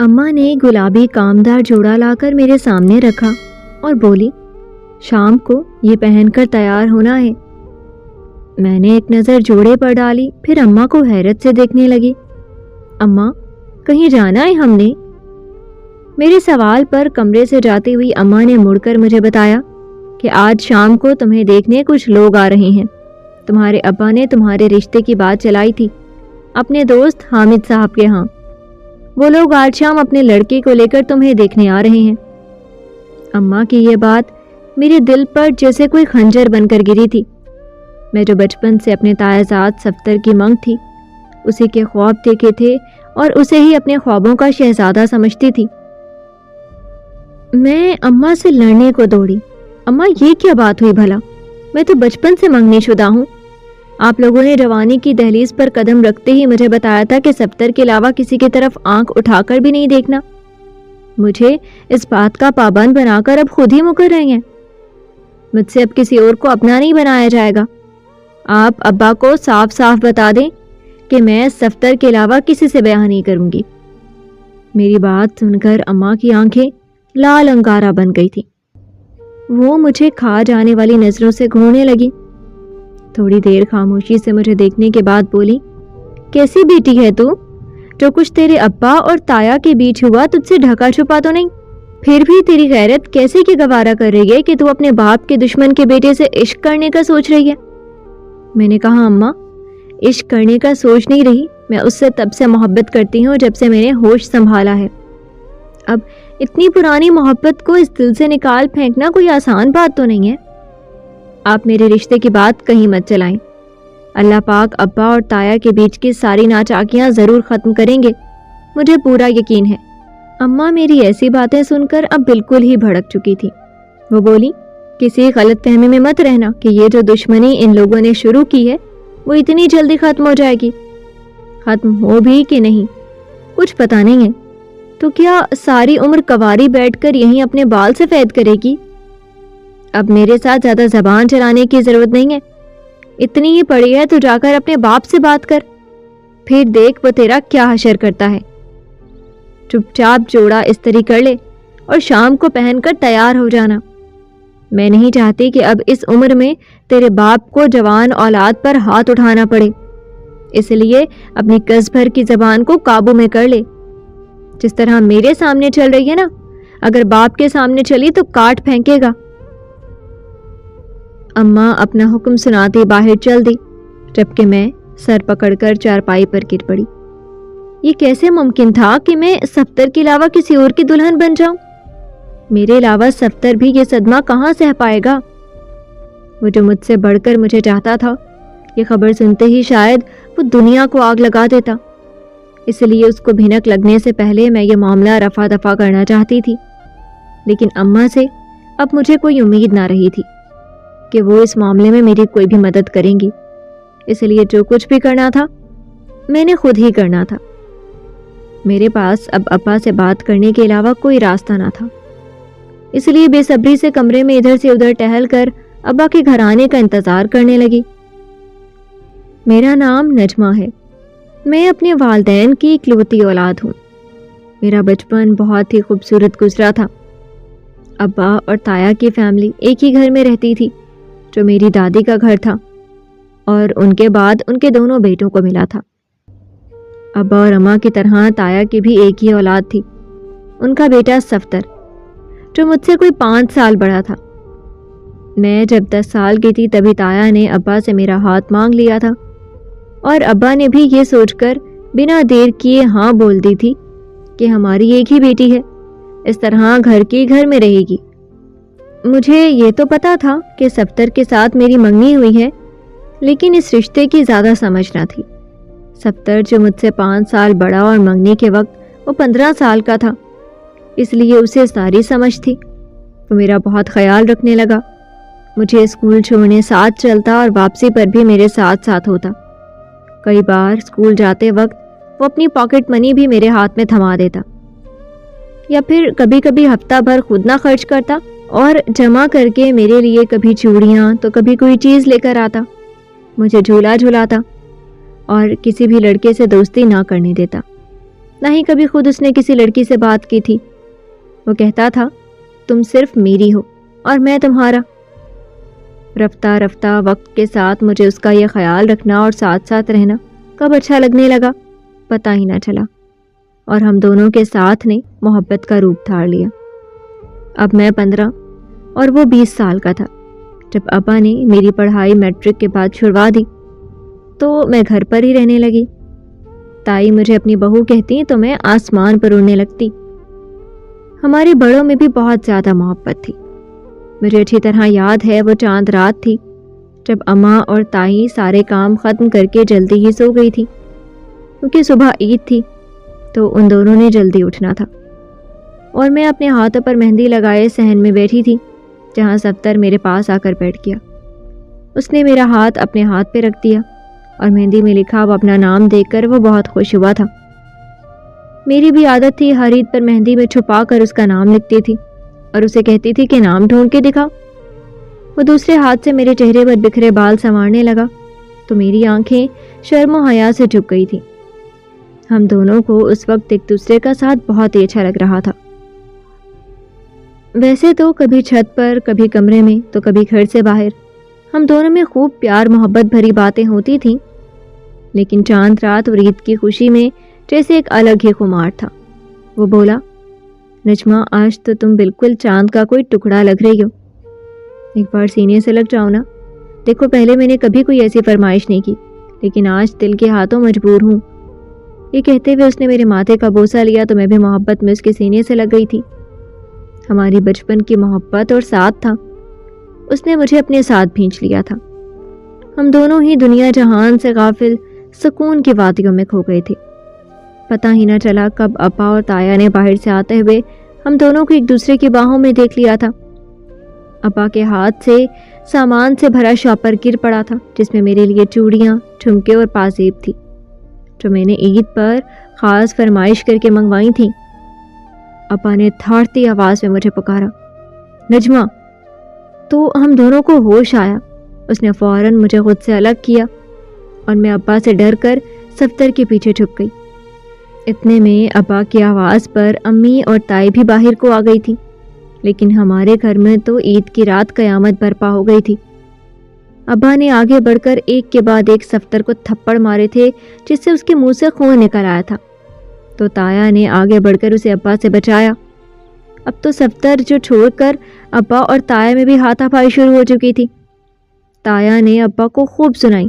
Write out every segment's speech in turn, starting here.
اماں نے گلابی کامدار جوڑا لا کر میرے سامنے رکھا اور بولی، شام کو یہ پہن کر تیار ہونا ہے۔ میں نے ایک نظر جوڑے پر ڈالی، پھر اماں کو حیرت سے دیکھنے لگی۔ اماں، کہیں جانا ہے ہم نے؟ میرے سوال پر کمرے سے جاتی ہوئی اماں نے مڑ کر مجھے بتایا کہ آج شام کو تمہیں دیکھنے کچھ لوگ آ رہے ہیں۔ تمہارے ابا نے تمہارے رشتے کی بات چلائی تھی اپنے دوست حامد صاحب کے ہاں۔ وہ لوگ آج شام اپنے لڑکے کو لے کر تمہیں دیکھنے آ رہے ہیں۔ اماں کی یہ بات میرے دل پر جیسے کوئی خنجر بن کر گری تھی۔ میں جو بچپن سے اپنے تائزاد صفتر کی منگ تھی، اسی کے خواب دیکھے تھے اور اسے ہی اپنے خوابوں کا شہزادہ سمجھتی تھی۔ میں اماں سے لڑنے کو دوڑی۔ اماں، یہ کیا بات ہوئی بھلا؟ میں تو بچپن سے منگنی شدہ ہوں۔ آپ لوگوں نے روانی کی دہلیز پر قدم رکھتے ہی مجھے بتایا تھا کہ صفتر کے علاوہ کسی کی طرف آنکھ اٹھا کر بھی نہیں دیکھنا۔ مجھے اس بات کا پابند بنا کر اب خود ہی مکر رہے ہیں۔ مجھ سے اب کسی اور کو اپنا نہیں بنایا جائے گا۔ آپ ابا کو صاف صاف بتا دیں کہ میں صفتر کے علاوہ کسی سے بیاہ نہیں کروں گی۔ میری بات سن کر اماں کی آنکھیں لال انگارہ بن گئی تھی۔ وہ مجھے کھا جانے والی نظروں سے گھورنے لگی۔ تھوڑی دیر خاموشی سے مجھے دیکھنے کے بعد بولی، کیسی بیٹی ہے تو؟ جو کچھ تیرے ابا اور تایا کے بیچ ہوا تجھ سے ڈھکا چھپا تو نہیں؟ پھر بھی تیری غیرت کیسے کی گوارا کر رہی ہے کہ تو اپنے باپ کے دشمن کے بیٹے سے عشق کرنے کا سوچ رہی ہے؟ میں نے کہا، اماں، عشق کرنے کا سوچ نہیں رہی، میں اس سے تب سے محبت کرتی ہوں جب سے میں نے ہوش سنبھالا ہے۔ اب اتنی پرانی محبت کو اس دل سے نکال پھینکنا کوئی آسان بات تو نہیں ہے۔ آپ میرے رشتے کی بات کہیں مت چلائیں۔ اللہ پاک ابا اور تایا کے بیچ کی ساری ناچاکیاں ضرور ختم کریں گے، مجھے پورا یقین ہے۔ اماں میری ایسی باتیں سن کر اب بالکل ہی بھڑک چکی تھی۔ وہ بولی، کسی غلط فہمی میں مت رہنا کہ یہ جو دشمنی ان لوگوں نے شروع کی ہے وہ اتنی جلدی ختم ہو جائے گی۔ ختم ہو بھی کہ نہیں کچھ پتہ نہیں ہے، تو کیا ساری عمر کواری بیٹھ کر یہیں اپنے بال سے فید کرے گی؟ اب میرے ساتھ زیادہ زبان چلانے کی ضرورت نہیں ہے۔ اتنی ہی پڑی ہے تو جا کر اپنے باپ سے بات کر، پھر دیکھ وہ تیرا کیا حشر کرتا ہے۔ چپ چاپ جوڑا استری کر لے اور شام کو پہن کر تیار ہو جانا۔ میں نہیں چاہتی کہ اب اس عمر میں تیرے باپ کو جوان اولاد پر ہاتھ اٹھانا پڑے، اس لیے اپنی کس بھر کی زبان کو قابو میں کر لے۔ جس طرح میرے سامنے چل رہی ہے نا، اگر باپ کے سامنے چلی تو کاٹ پھینکے گا۔ اماں اپنا حکم سناتی باہر چل دی، جبکہ میں سر پکڑ کر چارپائی پر گر پڑی۔ یہ کیسے ممکن تھا کہ میں صفتر کے علاوہ کسی اور کی دلہن بن جاؤں؟ میرے علاوہ صفتر بھی یہ صدمہ کہاں سہ پائے گا؟ وہ جو مجھ سے بڑھ کر مجھے چاہتا تھا، یہ خبر سنتے ہی شاید وہ دنیا کو آگ لگا دیتا۔ اس لیے اس کو بھنک لگنے سے پہلے میں یہ معاملہ رفع دفع کرنا چاہتی تھی، لیکن اماں سے اب مجھے کوئی امید نہ رہی تھی کہ وہ اس معاملے میں میری کوئی بھی مدد کریں گی۔ اس لیے جو کچھ بھی کرنا تھا میں نے خود ہی کرنا تھا۔ میرے پاس اب ابا سے بات کرنے کے علاوہ کوئی راستہ نہ تھا، اس لیے بے صبری سے کمرے میں ادھر سے ادھر ٹہل کر ابا کے گھر آنے کا انتظار کرنے لگی۔ میرا نام نجمہ ہے، میں اپنے والدین کی اکلوتی اولاد ہوں۔ میرا بچپن بہت ہی خوبصورت گزرا تھا۔ ابا اور تایا کی فیملی ایک ہی گھر میں رہتی تھی، جو میری دادی کا گھر تھا، اور ان کے بعد ان کے دونوں بیٹوں کو ملا تھا۔ ابا اور اماں کی طرح تایا کی بھی ایک ہی اولاد تھی، ان کا بیٹا صفتر، جو مجھ سے کوئی 5 سال بڑا تھا۔ میں جب 10 سال کی تھی تبھی تایا نے ابا سے میرا ہاتھ مانگ لیا تھا، اور ابا نے بھی یہ سوچ کر بنا دیر کیے ہاں بول دی تھی کہ ہماری ایک ہی بیٹی ہے، اس طرح گھر کی گھر میں رہے گی۔ مجھے یہ تو پتا تھا کہ صفتر کے ساتھ میری منگنی ہوئی ہے، لیکن اس رشتے کی زیادہ سمجھ نہ تھی۔ صفتر جو مجھ سے 5 سال بڑا اور منگنی کے وقت وہ 15 سال کا تھا، اس لیے اسے ساری سمجھ تھی۔ وہ میرا بہت خیال رکھنے لگا، مجھے اسکول چھوڑنے ساتھ چلتا اور واپسی پر بھی میرے ساتھ ساتھ ہوتا۔ کئی بار اسکول جاتے وقت وہ اپنی پاکٹ منی بھی میرے ہاتھ میں تھما دیتا، یا پھر کبھی کبھی ہفتہ بھر خود نہ خرچ کرتا اور جمع کر کے میرے لیے کبھی چوڑیاں تو کبھی کوئی چیز لے کر آتا، مجھے جھولا جھلاتا اور کسی بھی لڑکے سے دوستی نہ کرنے دیتا۔ نہ ہی کبھی خود اس نے کسی لڑکی سے بات کی تھی۔ وہ کہتا تھا تم صرف میری ہو اور میں تمہارا۔ رفتہ رفتہ وقت کے ساتھ مجھے اس کا یہ خیال رکھنا اور ساتھ ساتھ رہنا کب اچھا لگنے لگا پتہ ہی نہ چلا، اور ہم دونوں کے ساتھ نے محبت کا روپ دھار لیا۔ اب میں 15 اور وہ 20 سال کا تھا جب ابا نے میری پڑھائی میٹرک کے بعد چھڑوا دی تو میں گھر پر ہی رہنے لگی۔ تائی مجھے اپنی بہو کہتی تو میں آسمان پر اڑنے لگتی۔ ہمارے بڑوں میں بھی بہت زیادہ محبت تھی۔ مجھے اچھی طرح یاد ہے وہ چاند رات تھی جب اماں اور تائی سارے کام ختم کر کے جلدی ہی سو گئی تھی، کیونکہ صبح عید تھی تو ان دونوں نے جلدی اٹھنا تھا، اور میں اپنے ہاتھوں پر مہندی لگائے صحن میں بیٹھی تھی جہاں صفدر میرے پاس آ کر بیٹھ گیا۔ اس نے میرا ہاتھ اپنے ہاتھ پہ رکھ دیا اور مہندی میں لکھا وہ اپنا نام دیکھ کر وہ بہت خوش ہوا تھا۔ میری بھی عادت تھی ہر عید پر مہندی میں چھپا کر اس کا نام لکھتی تھی اور اسے کہتی تھی کہ نام ڈھونڈ کے دکھا۔ وہ دوسرے ہاتھ سے میرے چہرے پر بکھرے بال سنوارنے لگا تو میری آنکھیں شرم و حیا سے جھک گئی تھیں۔ ہم دونوں کو اس وقت ایک دوسرے کا ساتھ بہت ہی اچھا لگ رہا تھا۔ ویسے تو کبھی چھت پر، کبھی کمرے میں، تو کبھی گھر سے باہر ہم دونوں میں خوب پیار محبت بھری باتیں ہوتی تھیں، لیکن چاند رات اور عید کی خوشی میں جیسے ایک الگ ہی خمار تھا۔ وہ بولا نجمہ آج تو تم بالکل چاند کا کوئی ٹکڑا لگ رہی ہو، ایک بار سینے سے لگ جاؤ نا۔ دیکھو پہلے میں نے کبھی کوئی ایسی فرمائش نہیں کی، لیکن آج دل کے ہاتھوں مجبور ہوں۔ یہ کہتے ہوئے اس نے میرے ماتھے کا بوسہ لیا تو میں بھی محبت میں اس کے سینے سے لگ گئی تھی۔ ہماری بچپن کی محبت اور ساتھ تھا، اس نے مجھے اپنے ساتھ بھینچ لیا تھا۔ ہم دونوں ہی دنیا جہان سے غافل سکون کی وادیوں میں کھو گئے تھے۔ پتہ ہی نہ چلا کب ابا اور تایا نے باہر سے آتے ہوئے ہم دونوں کو ایک دوسرے کی باہوں میں دیکھ لیا تھا۔ ابا کے ہاتھ سے سامان سے بھرا شاپر گر پڑا تھا جس میں میرے لیے چوڑیاں، جھمکے اور پازیب تھی جو میں نے عید پر خاص فرمائش کر کے منگوائی تھیں۔ ابا نے تھارتی آواز میں مجھے پکارا نجمہ، تو ہم دونوں کو ہوش آیا۔ اس نے فوراً مجھے خود سے الگ کیا اور میں ابا سے ڈر کر صفدر کے پیچھے چھپ گئی۔ اتنے میں ابا کی آواز پر امی اور تائی بھی باہر کو آ گئی تھی، لیکن ہمارے گھر میں تو عید کی رات قیامت برپا ہو گئی تھی۔ ابا نے آگے بڑھ کر ایک کے بعد ایک صفدر کو تھپڑ مارے تھے جس سے اس کے منہ سے خون نکل آیا تھا، تو تایا نے آگے بڑھ کر اسے ابا سے بچایا۔ اب تو صفدر جو چھوڑ کر ابا اور تایا میں بھی ہاتھا پائی شروع ہو چکی تھی۔ تایا نے ابا کو خوب سنائی،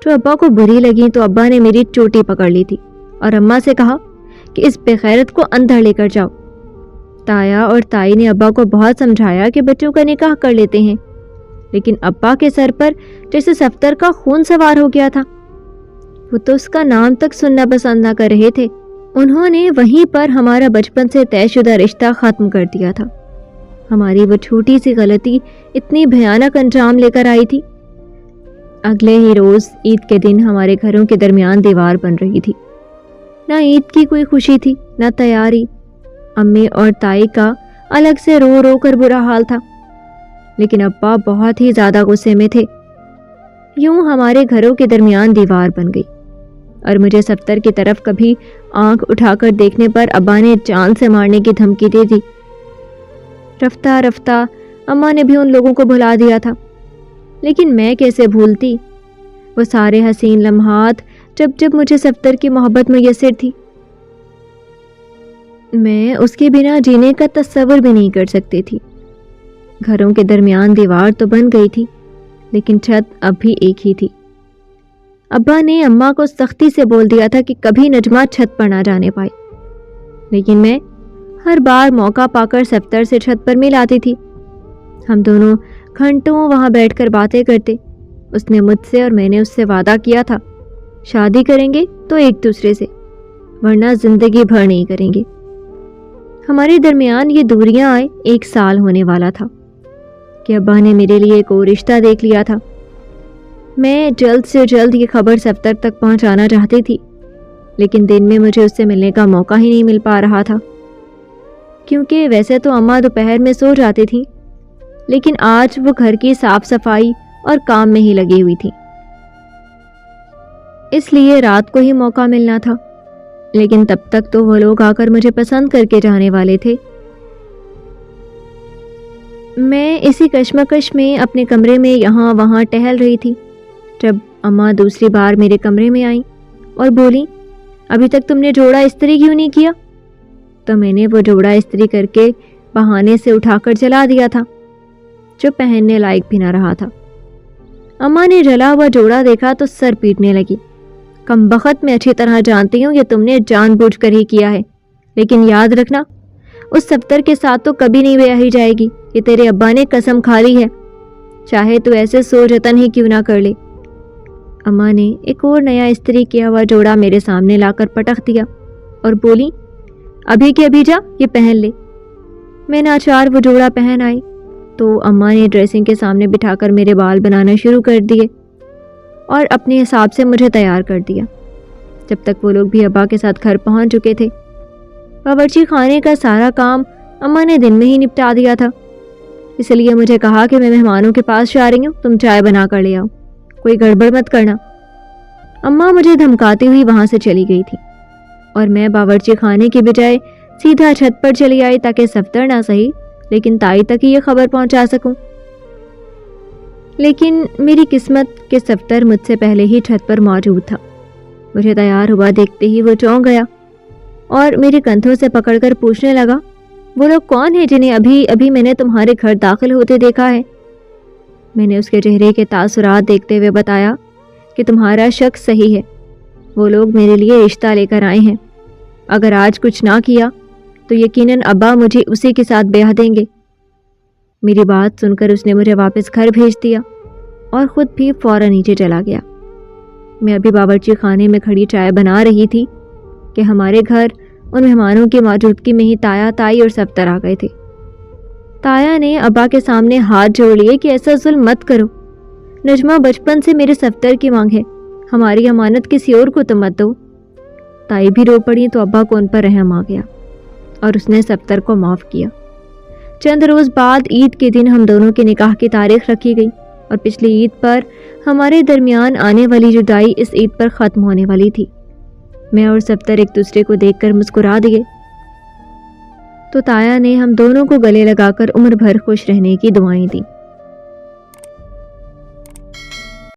جو ابا کو بری لگی تو ابا نے میری چوٹی پکڑ لی تھی اور اماں سے کہا کہ اس بے غیرت کو اندر لے کر جاؤ۔ تایا اور تائی نے ابا کو بہت سمجھایا کہ بچوں کا نکاح کر لیتے ہیں، لیکن ابا کے سر پر جیسے صفدر کا خون سوار ہو گیا تھا۔ وہ تو اس کا نام تک سننا پسند نہ کر رہے تھے۔ انہوں نے وہیں پر ہمارا بچپن سے طے شدہ رشتہ ختم کر دیا تھا۔ ہماری وہ چھوٹی سی غلطی اتنی بھیانک انجام لے کر آئی تھی۔ اگلے ہی روز عید کے دن ہمارے گھروں کے درمیان دیوار بن رہی تھی۔ نہ عید کی کوئی خوشی تھی، نہ تیاری۔ امی اور تائی کا الگ سے رو رو کر برا حال تھا، لیکن ابا بہت ہی زیادہ غصے میں تھے۔ یوں ہمارے گھروں کے درمیان دیوار بن گئی، اور مجھے صفدر کی طرف کبھی آنکھ اٹھا کر دیکھنے پر ابا نے جان سے مارنے کی دھمکی دے دی۔ رفتہ رفتہ اماں نے بھی ان لوگوں کو بھلا دیا تھا، لیکن میں کیسے بھولتی وہ سارے حسین لمحات جب جب مجھے صفدر کی محبت میسر تھی۔ میں اس کے بنا جینے کا تصور بھی نہیں کر سکتی تھی۔ گھروں کے درمیان دیوار تو بن گئی تھی، لیکن چھت اب بھی ایک ہی تھی۔ ابا نے اماں کو سختی سے بول دیا تھا کہ کبھی نجمہ چھت پر نہ جانے پائے، لیکن میں ہر بار موقع پا کر صفدر سے چھت پر مل آتی تھی۔ ہم دونوں گھنٹوں وہاں بیٹھ کر باتیں کرتے۔ اس نے مجھ سے اور میں نے اس سے وعدہ کیا تھا، شادی کریں گے تو ایک دوسرے سے، ورنہ زندگی بھر نہیں کریں گے۔ ہمارے درمیان یہ دوریاں آئے 1 سال ہونے والا تھا کہ ابا نے میرے لیے ایک اور رشتہ دیکھ لیا تھا۔ میں جلد سے جلد یہ خبر صفدر تک پہنچانا چاہتی تھی، لیکن دن میں مجھے اس سے ملنے کا موقع ہی نہیں مل پا رہا تھا، کیونکہ ویسے تو اماں دوپہر میں سو جاتی تھیں، لیکن آج وہ گھر کی صاف صفائی اور کام میں ہی لگی ہوئی تھی، اس لیے رات کو ہی موقع ملنا تھا۔ لیکن تب تک تو وہ لوگ آ کر مجھے پسند کر کے جانے والے تھے۔ میں اسی کشمکش میں اپنے کمرے میں یہاں وہاں ٹہل رہی تھی جب اماں دوسری بار میرے کمرے میں آئیں اور بولیں، ابھی تک تم نے جوڑا استری کیوں نہیں کیا؟ تو میں نے وہ جوڑا استری کر کے بہانے سے اٹھا کر جلا دیا تھا، جو پہننے لائق بھی نہ رہا تھا۔ اماں نے جلا ہوا جوڑا دیکھا تو سر پیٹنے لگی۔ کم بخت، میں اچھی طرح جانتی ہوں کہ تم نے جان بوجھ کر ہی کیا ہے، لیکن یاد رکھنا اس صفتر کے ساتھ تو کبھی نہیں بیاہی جائے گی، کہ تیرے ابا نے قسم کھا لی ہے، چاہے تو ایسے سو جتن ہی کیوں نہ کر لے۔ اماں نے ایک اور نیا استری کیا ہوا جوڑا میرے سامنے لا کر پٹخ دیا اور بولی، ابھی کے ابھی جا یہ پہن لے۔ میں ناچار وہ جوڑا پہن آئی تو اماں نے ڈریسنگ کے سامنے بٹھا کر میرے بال بنانا شروع کر دیے اور اپنے حساب سے مجھے تیار کر دیا۔ جب تک وہ لوگ بھی ابا کے ساتھ گھر پہنچ چکے تھے، باورچی خانے کا سارا کام اماں نے دن میں ہی نپٹا دیا تھا۔ اس لیے مجھے کہا کہ میں مہمانوں کے پاس جا رہی ہوں، تم چائے بنا کر لے آؤ، کوئی گڑبڑ مت کرنا۔ اماں مجھے دھمکاتی ہوئی وہاں سے چلی گئی تھی اور میں باورچی خانے کی بجائے سیدھا چھت پر چلی آئی تاکہ صفتر نہ صحیح لیکن تائی تک ہی یہ خبر پہنچا سکوں۔ لیکن میری قسمت کہ صفتر مجھ سے پہلے ہی چھت پر موجود تھا۔ مجھے تیار ہوا دیکھتے ہی وہ چونک گیا اور میرے کندھوں سے پکڑ کر پوچھنے لگا، وہ لوگ کون ہیں جنہیں ابھی ابھی میں نے تمہارے گھر داخل ہوتے دیکھا ہے؟ میں نے اس کے چہرے کے تاثرات دیکھتے ہوئے بتایا کہ تمہارا شک صحیح ہے، وہ لوگ میرے لیے رشتہ لے کر آئے ہیں۔ اگر آج کچھ نہ کیا تو یقیناً ابا مجھے اسی کے ساتھ بیاہ دیں گے۔ میری بات سن کر اس نے مجھے واپس گھر بھیج دیا اور خود بھی فوراً نیچے چلا گیا۔ میں ابھی باورچی خانے میں کھڑی چائے بنا رہی تھی کہ ہمارے گھر ان مہمانوں کی موجودگی میں ہی تایا، تائی اور صفتر آ گئے تھے۔ تایا نے ابا کے سامنے ہاتھ جوڑ لیے کہ ایسا ظلم مت کرو، نجمہ بچپن سے میرے صفتر کی مانگ ہے، ہماری امانت کسی اور کو تو مت دو۔ تائی بھی رو پڑی تو ابا کو ان پر رحم آ گیا اور اس نے صفتر کو معاف کیا۔ چند روز بعد عید کے دن ہم دونوں کے نکاح کی تاریخ رکھی گئی اور پچھلی عید پر ہمارے درمیان آنے والی جدائی اس عید پر ختم ہونے والی تھی۔ میں اور صفتر ایک دوسرے کو دیکھ کر مسکرا دیے تو تایا نے ہم دونوں کو گلے لگا کر عمر بھر خوش رہنے کی دعائیں دیں۔